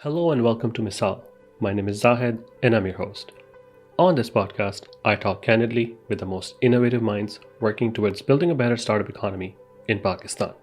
Hello and welcome to Misaal. My name is Zahed and I'm your host. On this podcast, I talk candidly with the most innovative minds working towards building a better startup economy in Pakistan.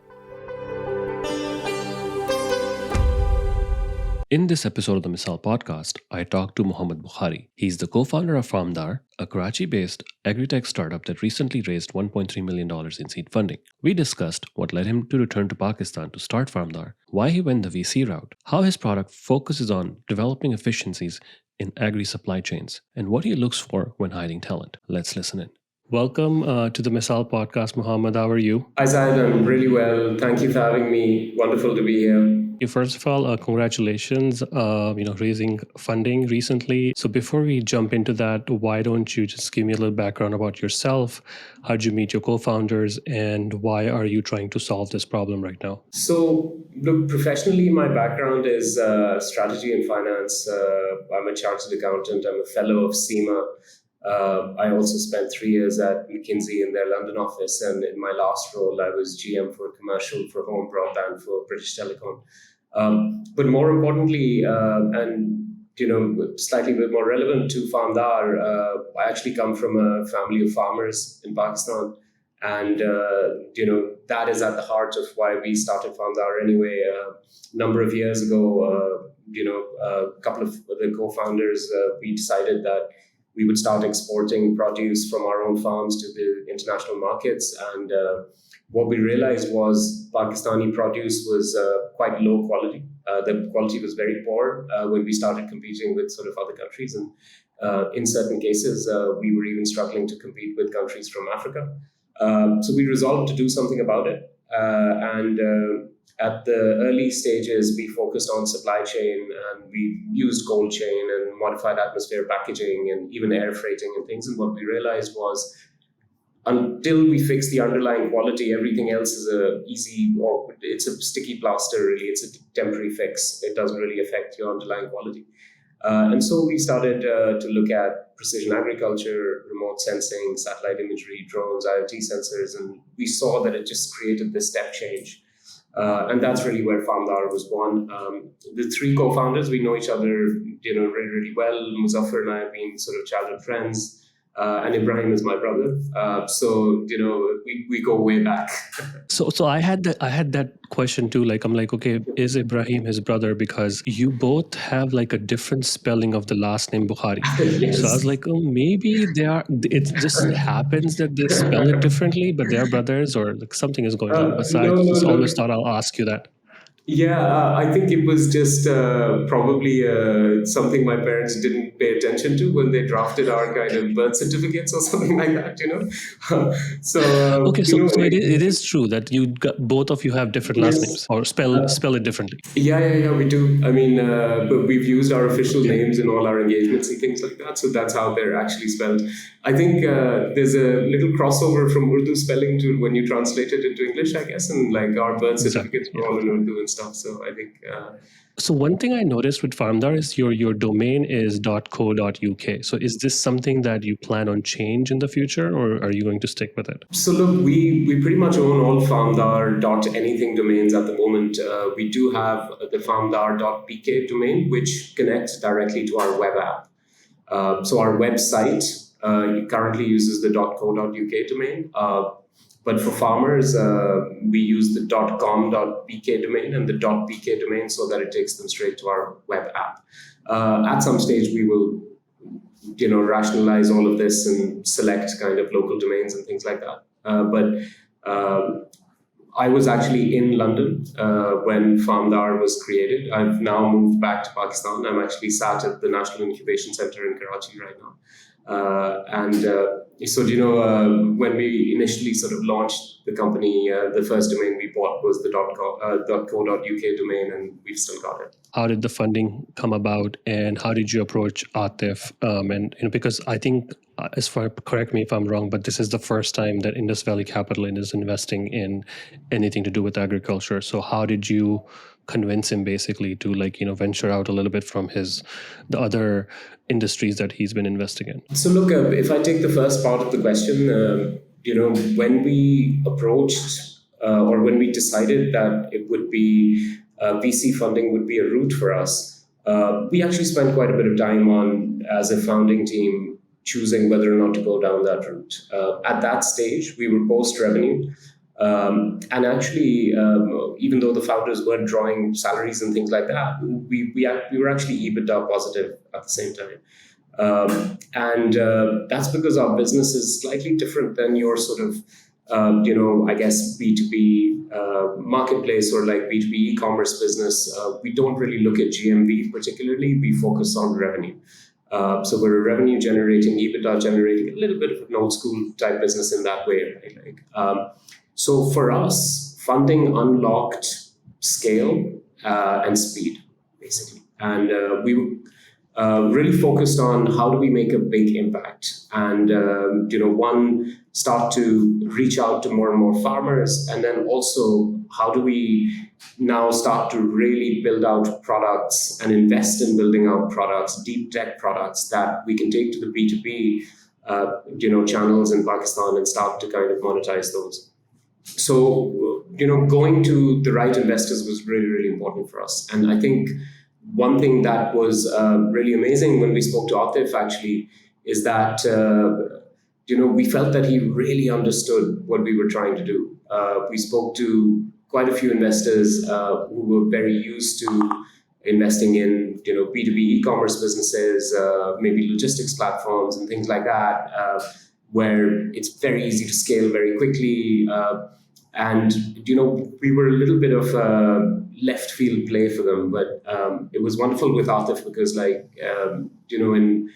In this episode of the Misaal podcast, I talked to Muhammed Bukhari. He's the co-founder of Farmdar, a Karachi-based agritech startup that recently raised $1.3 million in seed funding. We discussed what led him to return to Pakistan to start Framdar, why he went the VC route, how his product focuses on developing efficiencies in agri-supply chains, and what he looks for when hiring talent. Let's listen in. Welcome to the Misaal podcast, Muhammad. How are you? Hi, Zaid. I'm really well. Thank you for having me. Wonderful to be here. First of all, congratulations, raising funding recently. So before we jump into that, why don't you just give me a little background about yourself? How'd you meet your co-founders and why are you trying to solve this problem right now? So, look, professionally, my background is strategy and finance. I'm a chartered accountant. I'm a fellow of SEMA. I also spent 3 years at McKinsey in their London office. And in my last role, I was GM for commercial for home broadband for British Telecom. But more importantly, slightly bit more relevant to Farmdar, I actually come from a family of farmers in Pakistan. And, that is at the heart of why we started Farmdar anyway. A number of years ago, a couple of the co-founders, we decided that we would start exporting produce from our own farms to the international markets. And what we realized was Pakistani produce was quite low quality. The quality was very poor when we started competing with sort of other countries. And in certain cases, we were even struggling to compete with countries from Africa. So we resolved to do something about it. At the early stages, we focused on supply chain and we used cold chain and modified atmosphere packaging and even air freighting and things. And what we realized was until we fix the underlying quality, everything else is it's a sticky plaster, really. It's a temporary fix. It doesn't really affect your underlying quality. And so we started to look at precision agriculture, remote sensing, satellite imagery, drones, IoT sensors, and we saw that it just created this step change. And that's really where Farmdar was born. The three co-founders, we know each other, really, really well. Muzaffar and I have been sort of childhood friends. And Ibrahim is my brother. So we go way back. So I had that question too. Okay, is Ibrahim his brother? Because you both have like a different spelling of the last name Bukhari. Yes. So I was like, oh, maybe they are. It just happens that they spell it differently, but they are brothers, or like something is going on. But I just always thought I'll ask you that. Yeah, I think it was just probably something my parents didn't pay attention to when they drafted our kind of birth certificates or something like that, So it is true that both of you have different last names or spell it differently. Yeah, we do. I mean, but we've used our official names in all our engagements and things like that, so that's how they're actually spelled. I think there's a little crossover from Urdu spelling to when you translate it into English, I guess, and like our birth certificates were all in Urdu and stuff. So I think. So one thing I noticed with Framdar is your domain is .co.uk. So is this something that you plan on change in the future, or are you going to stick with it? So look, we pretty much own all Farmdar .anything domains at the moment. We do have the Farmdar.pk domain, which connects directly to our web app. So our website currently uses the .co.uk domain. But for farmers, we use the .com.pk domain and the .pk domain so that it takes them straight to our web app. At some stage, we will, rationalize all of this and select kind of local domains and things like that. But I was actually in London when Farmdar was created. I've now moved back to Pakistan. I'm actually sat at the National Incubation Center in Karachi right now. When we initially sort of launched the company, the first domain we bought was the .co.uk domain, and we've still got it. How did the funding come about, and how did you approach Atif? Because I think, correct me if I'm wrong, but this is the first time that Indus Valley Capital is investing in anything to do with agriculture. So how did you convince him basically to venture out a little bit from the other industries that he's been investing in? So look, if I take the first part of the question, when we approached or when we decided that it would be VC funding would be a route for us, we actually spent quite a bit of time on, as a founding team, choosing whether or not to go down that route. At that stage, we were post-revenue. And actually, even though the founders weren't drawing salaries and things like that, we were actually EBITDA positive at the same time. And that's because our business is slightly different than your sort of, I guess, B2B marketplace or like B2B e-commerce business. We don't really look at GMV particularly. We focus on revenue. So we're a revenue generating, EBITDA generating, a little bit of an old school type business in that way. Right? So for us, funding unlocked scale and speed, basically. And we really focused on how do we make a big impact and, one, start to reach out to more and more farmers. And then also, how do we now start to really build out products and invest in building out products, deep tech products that we can take to the B2B, channels in Pakistan and start to kind of monetize those. So, going to the right investors was really, really important for us. And I think one thing that was really amazing when we spoke to Atif actually is that, we felt that he really understood what we were trying to do. We spoke to quite a few investors who were very used to investing in, B2B e-commerce businesses, maybe logistics platforms and things like that, where it's very easy to scale very quickly. And, we were a little bit of a left field play for them, but it was wonderful with Atif because and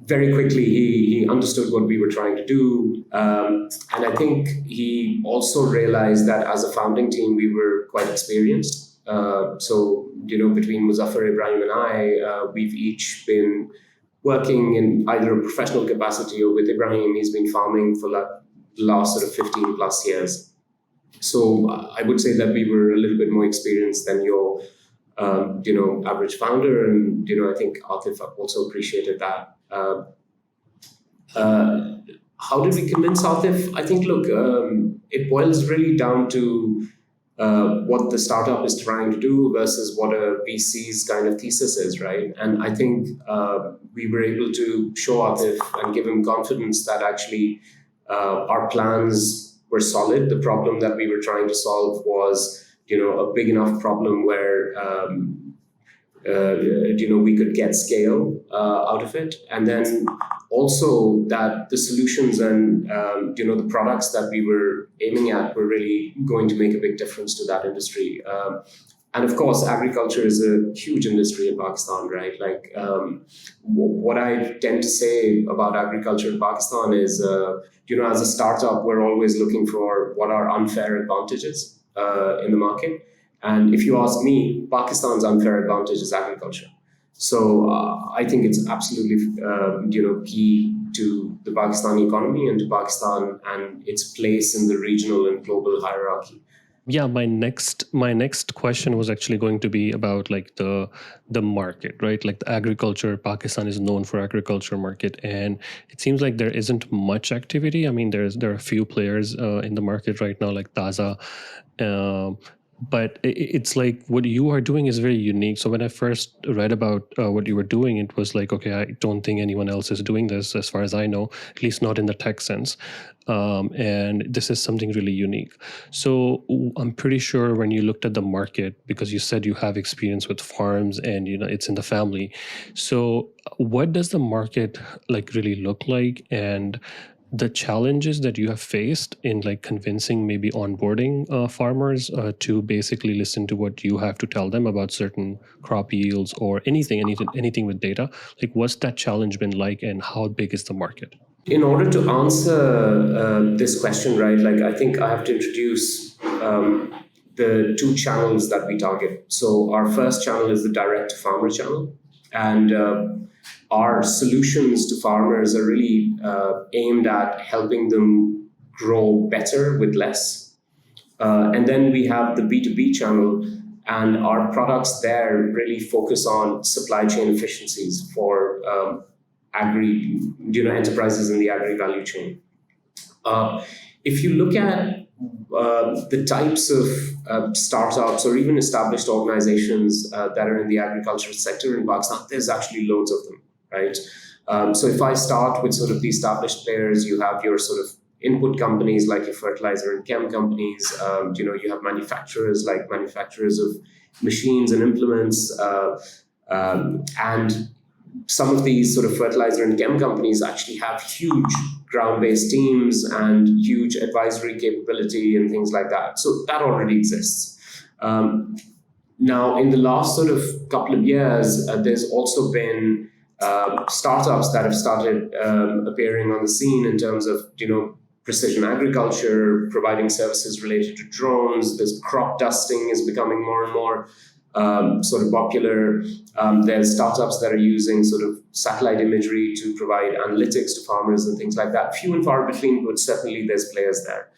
very quickly he understood what we were trying to do. And I think he also realized that as a founding team, we were quite experienced. So, between Muzaffar, Ibrahim and I, we've each been working in either a professional capacity or with Ibrahim, he's been farming for the last sort of 15 plus years. So I would say that we were a little bit more experienced than your, average founder. And, I think Atif also appreciated that. How did we convince Atif? I think, look, it boils really down to what the startup is trying to do versus what a VC's kind of thesis is, right? And I think we were able to show Atif and give him confidence that actually our plans were solid. The problem that we were trying to solve was, a big enough problem where, we could get scale out of it. And then also that the solutions and, the products that we were aiming at were really going to make a big difference to that industry. And of course, agriculture is a huge industry in Pakistan, right? Like what I tend to say about agriculture in Pakistan is, as a startup, we're always looking for what are unfair advantages in the market. And if you ask me, Pakistan's unfair advantage is agriculture. So I think it's absolutely, key to the Pakistani economy and to Pakistan and its place in the regional and global hierarchy. Yeah, my next question was actually going to be about like the market, right? Like the agriculture, Pakistan is known for agriculture market, and it seems like there isn't much activity. I mean, there are a few players in the market right now, like Taza. But it's like what you are doing is very unique. So when I first read about what you were doing, it was like, okay, I don't think anyone else is doing this as far as I know, at least not in the tech sense. And this is something really unique. So I'm pretty sure when you looked at the market, because you said you have experience with farms and it's in the family. So what does the market like really look like, and the challenges that you have faced in like convincing, maybe onboarding farmers to basically listen to what you have to tell them about certain crop yields or anything with data? Like, what's that challenge been like, and how big is the market? In order to answer this question, right, like I think I have to introduce the two channels that we target. So our first channel is the direct to farmer channel, and our solutions to farmers are really aimed at helping them grow better with less. And then we have the B2B channel, and our products there really focus on supply chain efficiencies for enterprises in the agri value chain. If you look at the types of startups or even established organizations that are in the agricultural sector in Pakistan, there's actually loads of them, right? So if I start with sort of the established players, you have your sort of input companies like your fertilizer and chem companies. You have manufacturers like manufacturers of machines and implements, and some of these sort of fertilizer and chem companies actually have huge ground-based teams and huge advisory capability and things like that. So that already exists. Now, in the last sort of couple of years, there's also been startups that have started appearing on the scene in terms of, precision agriculture, providing services related to drones. This crop dusting is becoming more and more sort of popular. There's startups that are using sort of satellite imagery to provide analytics to farmers and things like that. Few and far between, but certainly there's players there.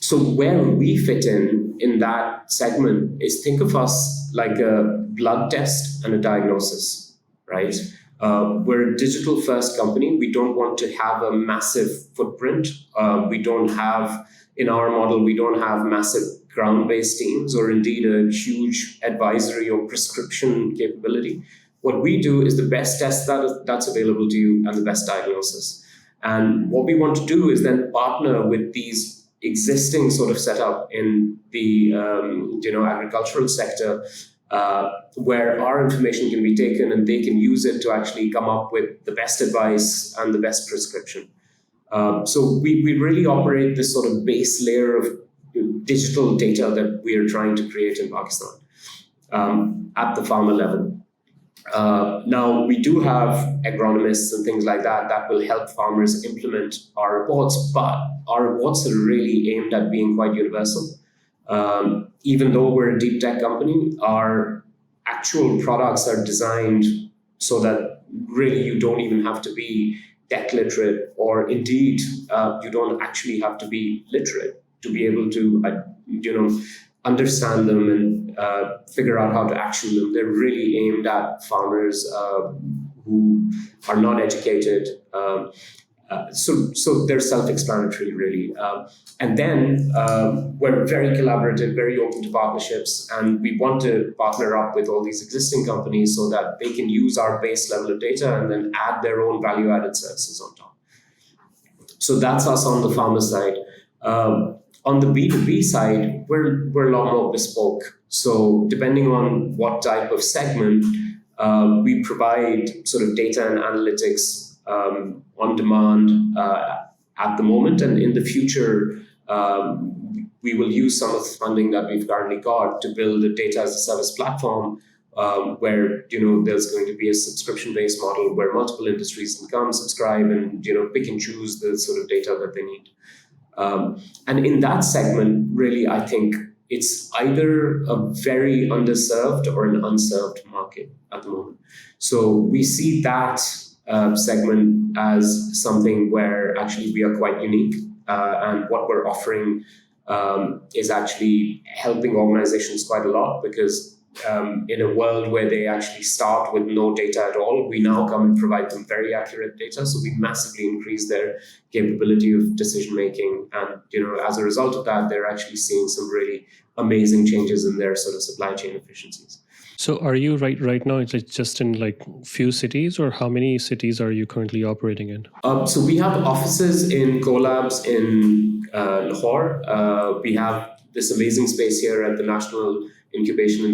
So where we fit in that segment is, think of us like a blood test and a diagnosis, right? We're a digital first company. We don't want to have a massive footprint. In our model, we don't have massive ground-based teams or indeed a huge advisory or prescription capability. What we do is the best test that's available to you and the best diagnosis. And what we want to do is then partner with these existing sort of setup in the agricultural sector, where our information can be taken and they can use it to actually come up with the best advice and the best prescription. So we really operate this sort of base layer of digital data that we are trying to create in Pakistan at the farmer level. Now, we do have agronomists and things like that will help farmers implement our reports, but our reports are really aimed at being quite universal. Even though we're a deep tech company, our actual products are designed so that really you don't even have to be tech literate, or indeed you don't actually have to be literate to be able to understand them and figure out how to action them. They're really aimed at farmers who are not educated. So they're self-explanatory, really. And then we're very collaborative, very open to partnerships, and we want to partner up with all these existing companies so that they can use our base level of data and then add their own value-added services on top. So that's us on the farmer side. On the B2B side, we're a lot more bespoke. So depending on what type of segment, we provide sort of data and analytics on demand at the moment, and in the future, we will use some of the funding that we've currently got to build a data as a service platform where there's going to be a subscription-based model where multiple industries can come, subscribe, and pick and choose the sort of data that they need. And in that segment, really, I think it's either a very underserved or an unserved market at the moment. So we see that segment as something where actually we are quite unique, and what we're offering is actually helping organizations quite a lot, because in a world where they actually start with no data at all, we now come and provide them very accurate data. So we massively increase their capability of decision making, and as a result of that, they're actually seeing some really amazing changes in their sort of supply chain efficiencies. So are you right now, it's just in like few cities, or how many cities are you currently operating in? So we have offices in collabs in Lahore. We have this amazing space here at the National Incubation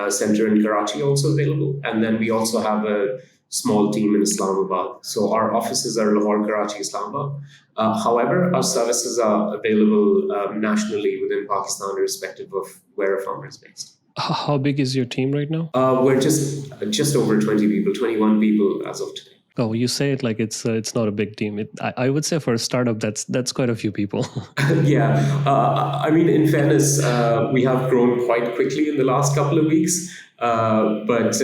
Center in Karachi also available. And then we also have a small team in Islamabad. So our offices are Lahore, Karachi, Islamabad. However, our services are available nationally within Pakistan, irrespective of where a farmer is based. How big is your team right now? We're just over 20 people, 21 people as of today. Oh, you say it like it's not a big team. I would say for a startup, that's quite a few people. Yeah. I mean, in fairness, we have grown quite quickly in the last couple of weeks. But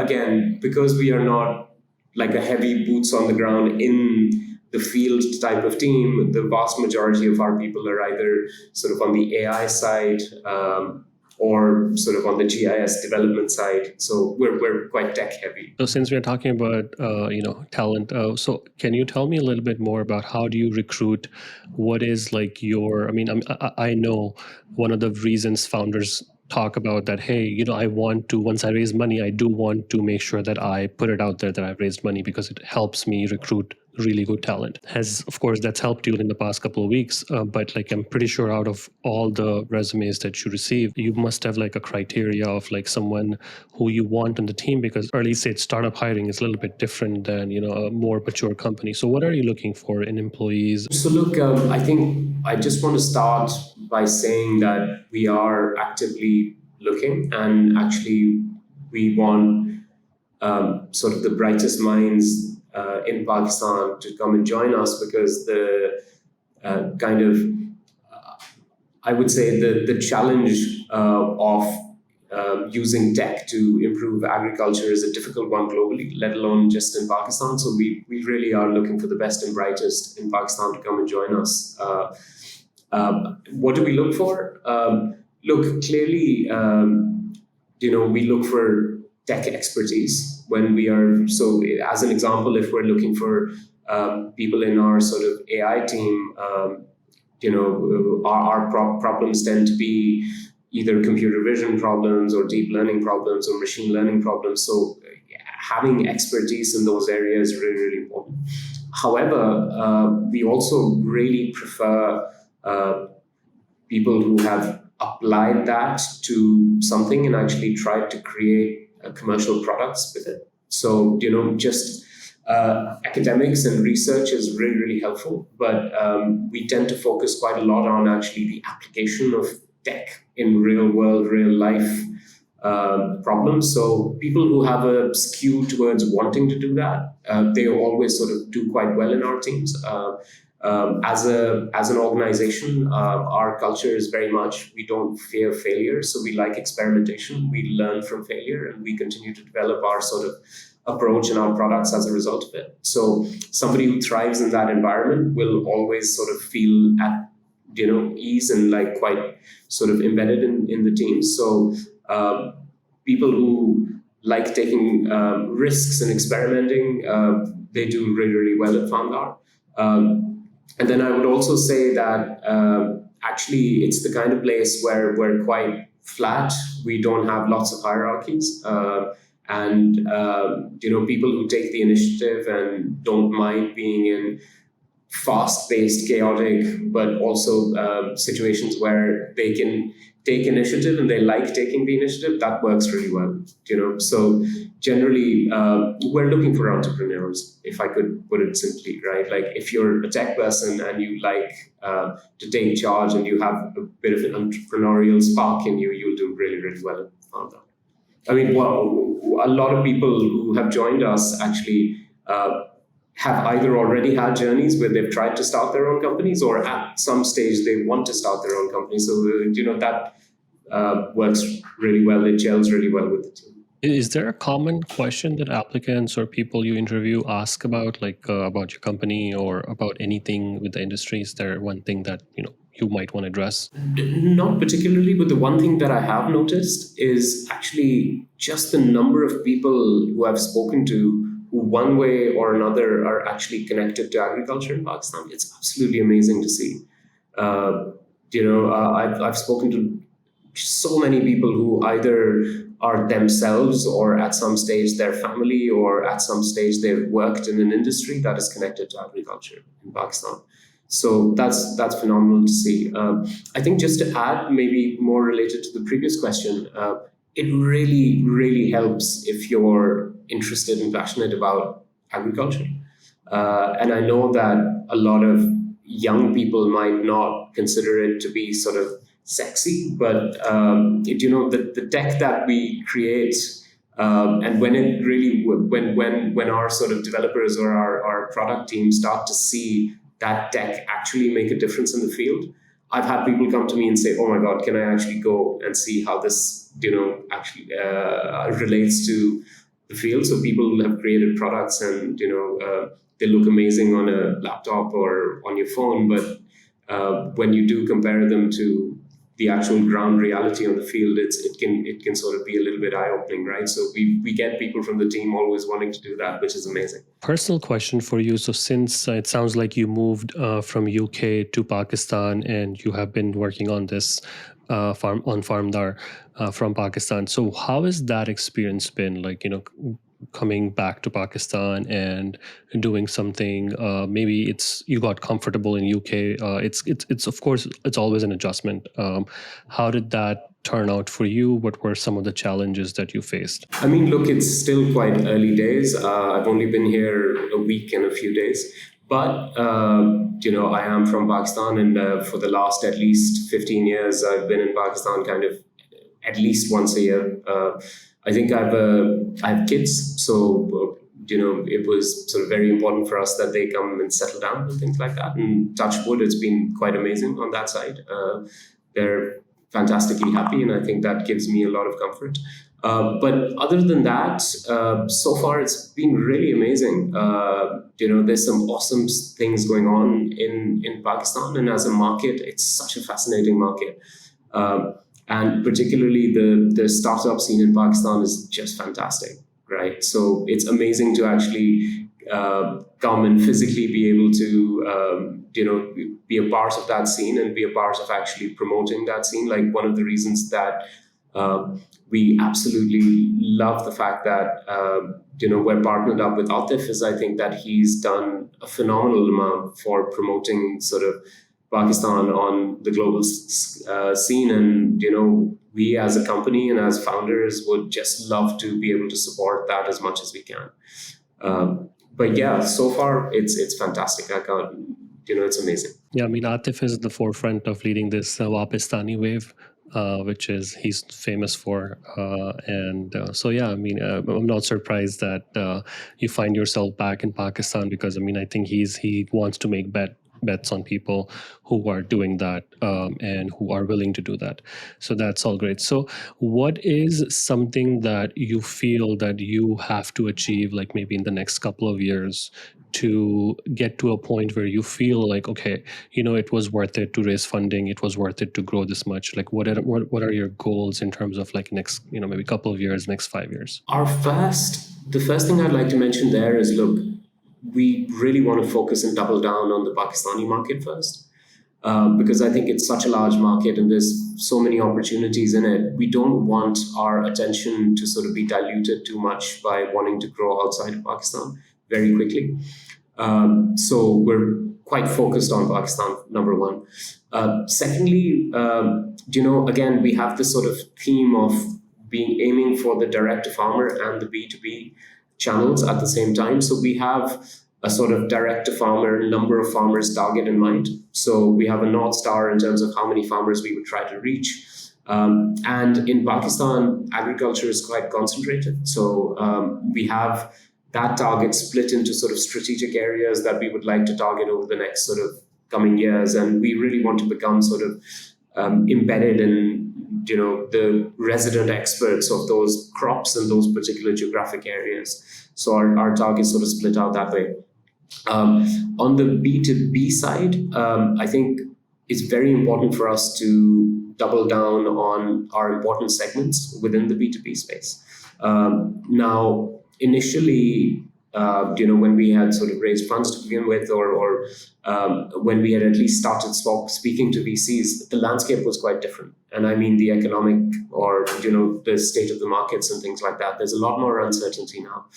again, because we are not like a heavy boots on the ground in the field type of team, the vast majority of our people are either sort of on the AI side, or sort of on the GIS development side. So we're quite tech heavy. So since we're talking about talent, so can you tell me a little bit more about how do you recruit? What is like your? I mean, I know one of the reasons founders talk about that. Hey, I want to, once I raise money, I do want to make sure that I put it out there that I've raised money because it helps me recruit really good talent. Of course, that's helped you in the past couple of weeks, but like I'm pretty sure out of all the resumes that you receive, you must have like a criteria of like someone who you want on the team, because early stage startup hiring is a little bit different than a more mature company. So what are you looking for in employees? So look, I think I just want to start by saying that we are actively looking, and actually we want sort of the brightest minds in Pakistan to come and join us, because the kind of I would say the challenge of using tech to improve agriculture is a difficult one globally, let alone just in Pakistan. So we really are looking for the best and brightest in Pakistan to come and join us. What do we look for? Look, clearly, we look for tech expertise when we are. So, as an example, if we're looking for people in our sort of AI team, our problems tend to be either computer vision problems or deep learning problems or machine learning problems. So having expertise in those areas is really, really important. However, we also really prefer people who have applied that to something and actually tried to create commercial products with it. So, just academics and research is really, really helpful, but we tend to focus quite a lot on actually the application of tech in real world, real life problems. So people who have a skew towards wanting to do that, they always sort of do quite well in our teams. As an organization, our culture is very much, we don't fear failure. So we like experimentation. We learn from failure, and we continue to develop our sort of approach and our products as a result of it. So somebody who thrives in that environment will always sort of feel at ease and like quite sort of embedded in the team. So people who like taking risks and experimenting, they do really, really well at Farmdar. And then I would also say that actually it's the kind of place where we're quite flat. We don't have lots of hierarchies. And people who take the initiative and don't mind being in fast-paced, chaotic, but also situations where they can take initiative and they like taking the initiative, that works really well. So generally, we're looking for entrepreneurs, if I could put it simply, right? Like if you're a tech person and you like to take charge and you have a bit of an entrepreneurial spark in you, you'll do really, really well at Farmdar. I mean, a lot of people who have joined us actually have either already had journeys where they've tried to start their own companies, or at some stage they want to start their own company. So, that works really well. It gels really well with the team. Is there a common question that applicants or people you interview ask about, like about your company or about anything with the industry? Is there one thing that you might want to address? Not particularly, but the one thing that I have noticed is actually just the number of people who I've spoken to who one way or another are actually connected to agriculture in Pakistan. It's absolutely amazing to see. I've spoken to so many people who either are themselves or at some stage their family or at some stage they've worked in an industry that is connected to agriculture in Pakistan. So that's phenomenal to see. I think just to add, maybe more related to the previous question, it really, really helps if you're interested and passionate about agriculture. And I know that a lot of young people might not consider it to be sort of sexy, but the tech that we create, and when it really, when our sort of developers or our product team start to see that tech actually make a difference in the field, I've had people come to me and say, "Oh my God, can I actually go and see how this, actually relates to the field?" So people have created products, and they look amazing on a laptop or on your phone, but when you do compare them to the actual ground reality on the field, it can sort of be a little bit eye-opening, right? So we get people from the team always wanting to do that, which is amazing. Personal question for you. So since it sounds like you moved from UK to Pakistan and you have been working on this Farmdar from Pakistan. So how has that experience been? Like, coming back to Pakistan and doing something, maybe you got comfortable in UK. It's of course, it's always an adjustment. How did that turn out for you? What were some of the challenges that you faced? I mean, look, it's still quite early days. I've only been here a week and a few days. But, I am from Pakistan, and for the last at least 15 years, I've been in Pakistan kind of at least once a year. I think I have kids, so it was sort of very important for us that they come and settle down and things like that. And touch wood, it's been quite amazing on that side. They're fantastically happy, and I think that gives me a lot of comfort. But other than that, so far it's been really amazing. There's some awesome things going on in Pakistan, and as a market, it's such a fascinating market. And particularly the startup scene in Pakistan is just fantastic, right? So it's amazing to actually come and physically be able to, be a part of that scene and be a part of actually promoting that scene. Like, one of the reasons that we absolutely love the fact that, we're partnered up with Atif is I think that he's done a phenomenal amount for promoting sort of Pakistan on the global scene. And, we as a company and as founders would just love to be able to support that as much as we can. But yeah, so far it's fantastic. I can't, it's amazing. Yeah, I mean, Atif is at the forefront of leading this Wapistani wave, which he's famous for. So, yeah, I mean, I'm not surprised that you find yourself back in Pakistan because, I mean, I think he wants to make bets on people who are doing that and who are willing to do that. So that's all great. So what is something that you feel that you have to achieve, like maybe in the next couple of years, to get to a point where you feel like, okay, it was worth it to raise funding, it was worth it to grow this much? Like, what are your goals in terms of like next, maybe couple of years, next 5 years? The first thing I'd like to mention there is, look, we really want to focus and double down on the Pakistani market first, because I think it's such a large market and there's so many opportunities in it. We don't want our attention to sort of be diluted too much by wanting to grow outside of Pakistan very quickly. So we're quite focused on Pakistan, number one. Secondly, again, we have this sort of theme of aiming for the direct-to-farmer and the B2B channels at the same time. So we have a sort of direct-to-farmer number of farmers target in mind. So we have a North Star in terms of how many farmers we would try to reach. And in Pakistan, agriculture is quite concentrated. So we have that target split into sort of strategic areas that we would like to target over the next sort of coming years. And we really want to become sort of embedded in the resident experts of those crops and those particular geographic areas. So our targets sort of split out that way. On the B2B side, I think it's very important for us to double down on our important segments within the B2B space. Now, initially, when we had sort of raised funds to begin with, or when we had at least started speaking to VCs, the landscape was quite different. And I mean the economic or, the state of the markets and things like that. There's a lot more uncertainty now.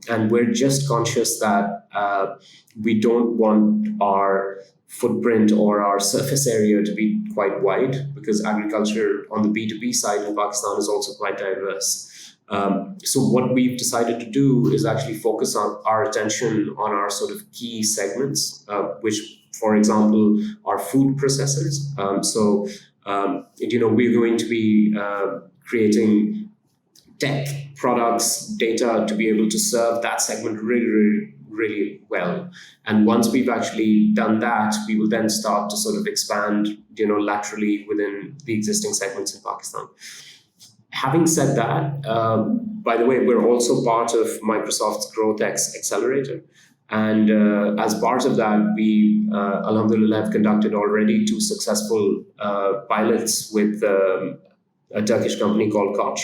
And we're just conscious that we don't want our footprint or our surface area to be quite wide, because agriculture on the B2B side in Pakistan is also quite diverse. So what we've decided to do is actually focus on our attention on our sort of key segments, which, for example, are food processors. We're going to be creating tech products, data to be able to serve that segment really, really, really well. And once we've actually done that, we will then start to sort of expand, laterally within the existing segments in Pakistan. Having said that, by the way, we're also part of Microsoft's Growth X Accelerator. And as part of that, we, alhamdulillah, have conducted already 2 successful pilots with a Turkish company called Koç.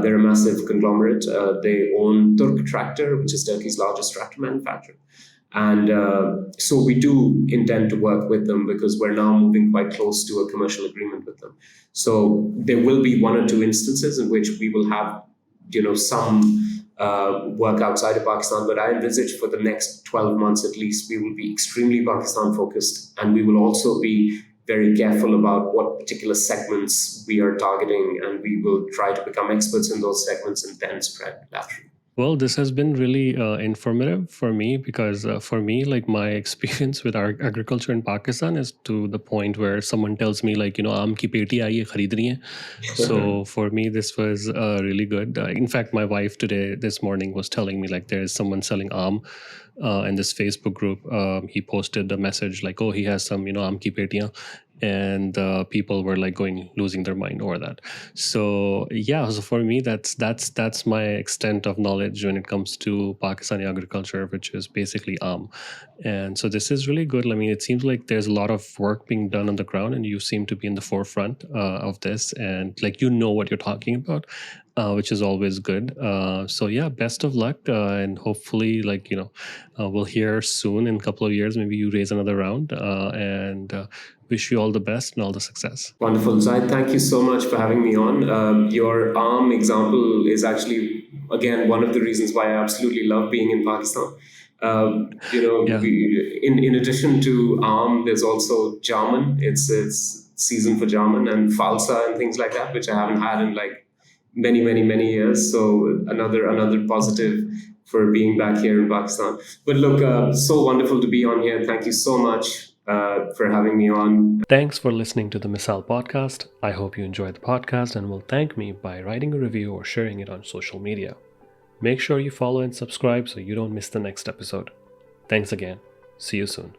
They're a massive conglomerate. They own Turk Tractor, which is Turkey's largest tractor manufacturer. And so we do intend to work with them because we're now moving quite close to a commercial agreement with them. So there will be 1 or 2 instances in which we will have, some work outside of Pakistan, but I envisage for the next 12 months at least, we will be extremely Pakistan focused, and we will also be very careful about what particular segments we are targeting, and we will try to become experts in those segments and then spread laterally. Well, this has been really informative for me because for me, like my experience with our agriculture in Pakistan is to the point where someone tells me like, aam ki peti aayi hai, kharid rahi hai. So for me, this was really good. In fact, my wife this morning was telling me like there is someone selling aam in this Facebook group. He posted a message like, oh, he has some, aam ki petiyan. And people were like losing their mind over that. So yeah, so for me, that's my extent of knowledge when it comes to Pakistani agriculture, which is basically and so this is really good. I mean, it seems like there's a lot of work being done on the ground, and you seem to be in the forefront of this, and like what you're talking about, which is always good. So yeah, best of luck, and hopefully, like we'll hear soon in a couple of years. Maybe you raise another round, and wish you all the best and all the success. Wonderful. Zaid, thank you so much for having me on. Your ARM example is actually, again, one of the reasons why I absolutely love being in Pakistan. In addition to ARM, there's also Jamun. It's season for Jamun and Falsa and things like that, which I haven't had in like many years. So another positive for being back here in Pakistan. But look, so wonderful to be on here. Thank you so much for having me on. Thanks for listening to the Misaal podcast. I hope you enjoyed the podcast and will thank me by writing a review or sharing it on social media. Make sure you follow and subscribe so you don't miss the next episode. Thanks again. See you soon.